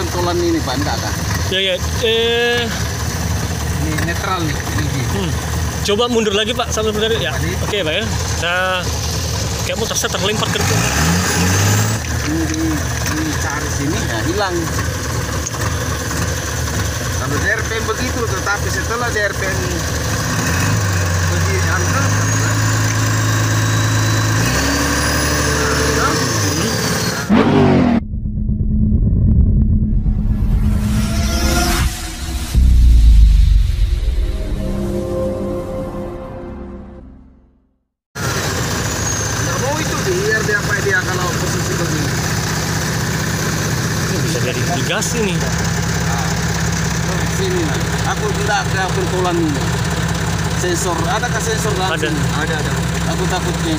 pentolan ini Pak, enggak kan? Ya. Ini netral nih. Ini. Coba mundur lagi Pak, sambil mundur ya. Oke Pak ya. Nah, kayak motornya terlempar ke depan. Ini dicari sini ya hilang. Kalau DRPM begitu, tetapi setelah DRPM pergi antar, biar dia apa dia kalau posisi begini. Ini bisa jadi gas ini. Sini nah. Aku tidak ke pentolan ini. Sensor, adakah sensor dalam Ada. sini? Ada. Aku takutnya.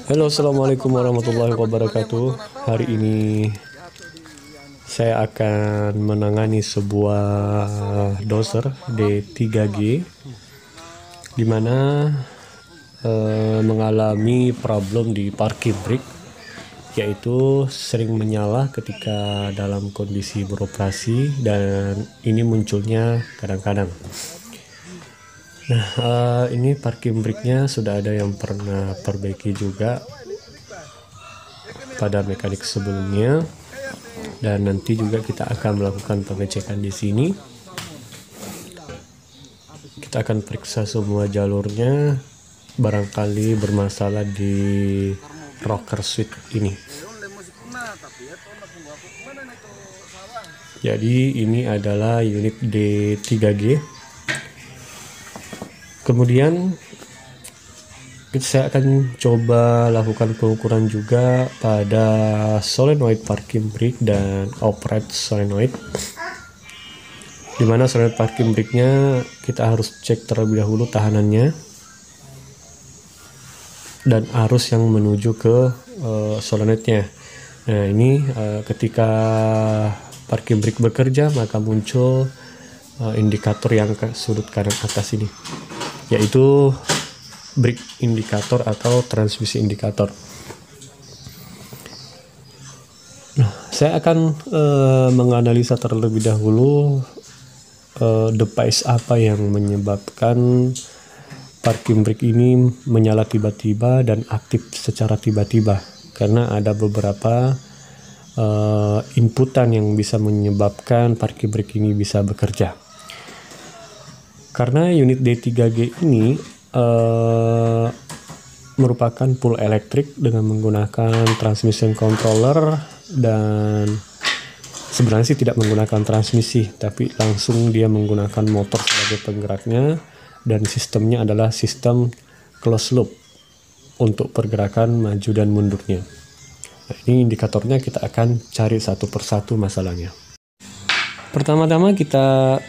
Halo, assalamualaikum warahmatullahi wabarakatuh. Hari ini saya akan menangani sebuah doser D3G di mana mengalami problem di parking brake, yaitu sering menyala ketika dalam kondisi beroperasi dan ini munculnya kadang-kadang. Nah, ini parking brake-nya sudah ada yang pernah perbaiki juga pada mekanik sebelumnya, dan nanti juga kita akan melakukan pengecekan di sini. Kita akan periksa semua jalurnya, barangkali bermasalah di rocker switch ini. Jadi ini adalah unit D3G. Kemudian saya akan coba lakukan pengukuran juga pada solenoid parking brake dan upright solenoid, dimana solenoid parking brake-nya kita harus cek terlebih dahulu tahanannya dan arus yang menuju ke solenoidnya. Nah ini ketika parking brake bekerja maka muncul indikator yang ke sudut kanan atas ini, yaitu brake indikator atau transmisi indikator. Nah, saya akan menganalisa terlebih dahulu device apa yang menyebabkan parking brake ini menyala tiba-tiba dan aktif secara tiba-tiba, karena ada beberapa inputan yang bisa menyebabkan parking brake ini bisa bekerja. Karena unit D3G ini merupakan full elektrik dengan menggunakan transmission controller, dan sebenarnya sih tidak menggunakan transmisi, tapi langsung dia menggunakan motor sebagai penggeraknya, dan sistemnya adalah sistem closed loop untuk pergerakan maju dan mundurnya. Nah, ini indikatornya kita akan cari satu persatu masalahnya. Pertama-tama kita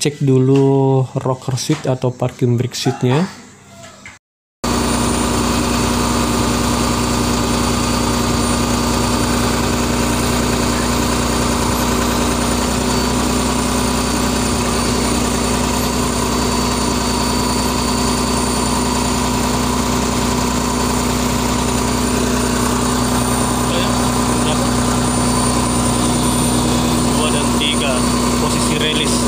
cek dulu rocker switch atau parking brake switch-nya. Posisi release.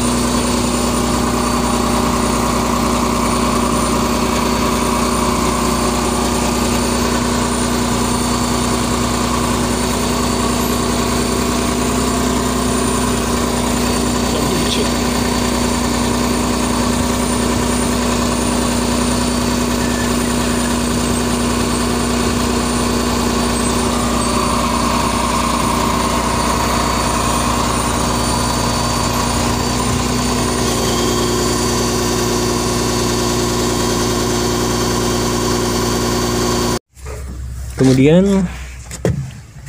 Kemudian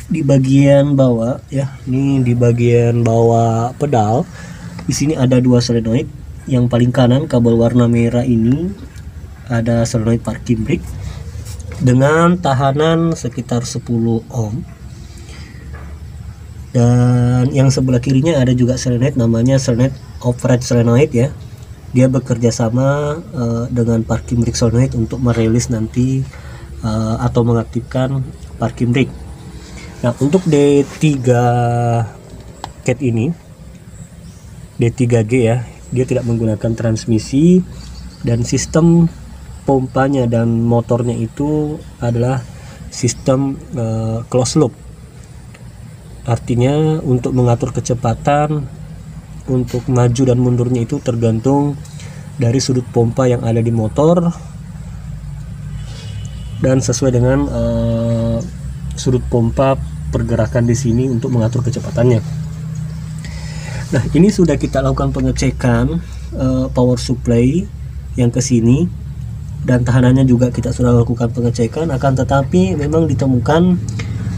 di bagian bawah ya, ini di bagian bawah pedal, di sini ada dua solenoid. Yang paling kanan kabel warna merah ini ada solenoid parking brake dengan tahanan sekitar 10 ohm. Dan yang sebelah kirinya ada juga solenoid, namanya solenoid upright solenoid ya. Dia bekerja sama dengan parking brake solenoid untuk merilis nanti atau mengaktifkan parking brake. Nah, untuk D3 cat ini, D3G ya, dia tidak menggunakan transmisi, dan sistem pompanya dan motornya itu adalah sistem closed loop. Artinya untuk mengatur kecepatan, untuk maju dan mundurnya itu tergantung dari sudut pompa yang ada di motor dan sesuai dengan sudut pompa pergerakan di sini untuk mengatur kecepatannya. Nah, ini sudah kita lakukan pengecekan power supply yang ke sini, dan tahanannya juga kita sudah lakukan pengecekan, akan tetapi memang ditemukan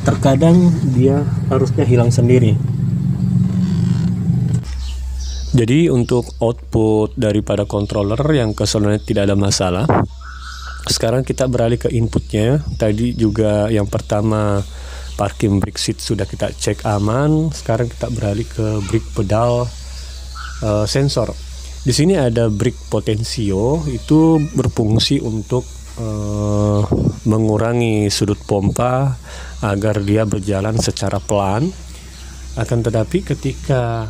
terkadang dia harusnya hilang sendiri. Jadi untuk output daripada controller yang keseluruhannya tidak ada masalah. Sekarang kita beralih ke inputnya. Tadi juga yang pertama parking brake seat sudah kita cek aman. Sekarang kita beralih ke brake pedal sensor. Di sini ada brake potensio, itu berfungsi untuk mengurangi sudut pompa agar dia berjalan secara pelan. Akan tetapi ketika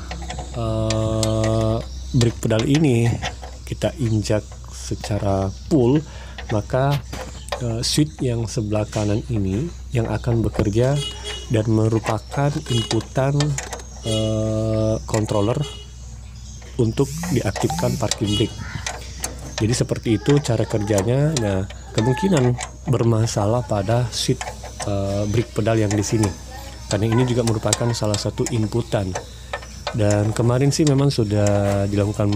brake pedal ini kita injak secara full, maka switch yang sebelah kanan ini yang akan bekerja dan merupakan inputan controller untuk diaktifkan parking brake. Jadi seperti itu cara kerjanya. Nah, kemungkinan bermasalah pada switch brake pedal yang di sini, karena ini juga merupakan salah satu inputan. Dan kemarin sih memang sudah dilakukan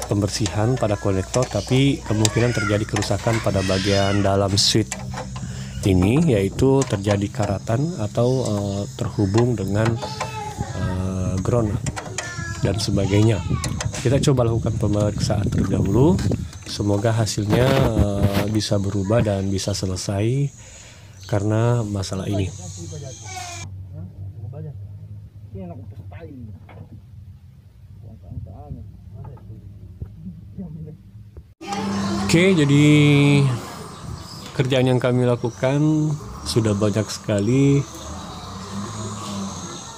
pembersihan pada konektor, tapi kemungkinan terjadi kerusakan pada bagian dalam switch ini, yaitu terjadi karatan atau terhubung dengan ground dan sebagainya. Kita coba lakukan pemeriksaan terlebih dahulu, semoga hasilnya bisa berubah dan bisa selesai karena masalah ini. Oke, jadi kerjaan yang kami lakukan sudah banyak sekali,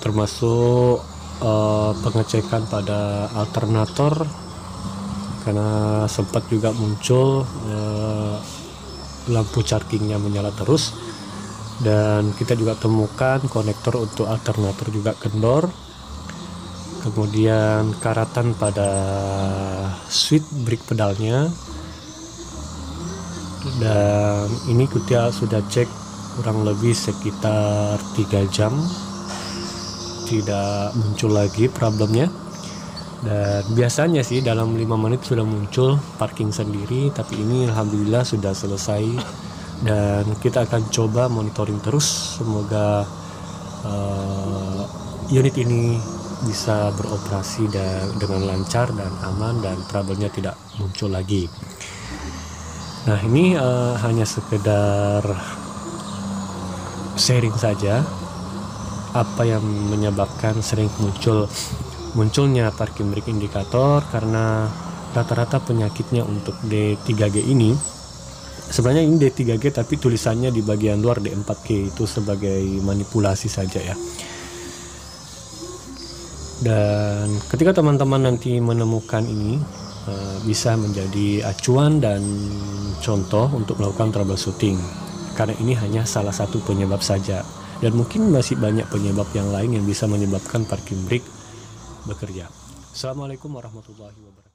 termasuk pengecekan pada alternator, karena sempat juga muncul lampu chargingnya menyala terus, dan kita juga temukan konektor untuk alternator juga kendor. Kemudian karatan pada switch brake pedalnya, dan ini kita sudah cek kurang lebih sekitar 3 jam tidak muncul lagi problemnya. Dan biasanya sih dalam 5 menit sudah muncul parking sendiri, tapi ini alhamdulillah sudah selesai, dan kita akan coba monitoring terus. Semoga unit ini bisa beroperasi dengan lancar dan aman, dan trouble-nya tidak muncul lagi. Nah, ini hanya sekedar sharing saja apa yang menyebabkan sering munculnya parking brake indikator, karena rata-rata penyakitnya untuk D3G ini sebenarnya ini D3G, tapi tulisannya di bagian luar D4G, itu sebagai manipulasi saja ya. Dan ketika teman-teman nanti menemukan ini, bisa menjadi acuan dan contoh untuk melakukan troubleshooting, karena ini hanya salah satu penyebab saja, dan mungkin masih banyak penyebab yang lain yang bisa menyebabkan parking brake bekerja. Assalamualaikum warahmatullahi wabarakatuh.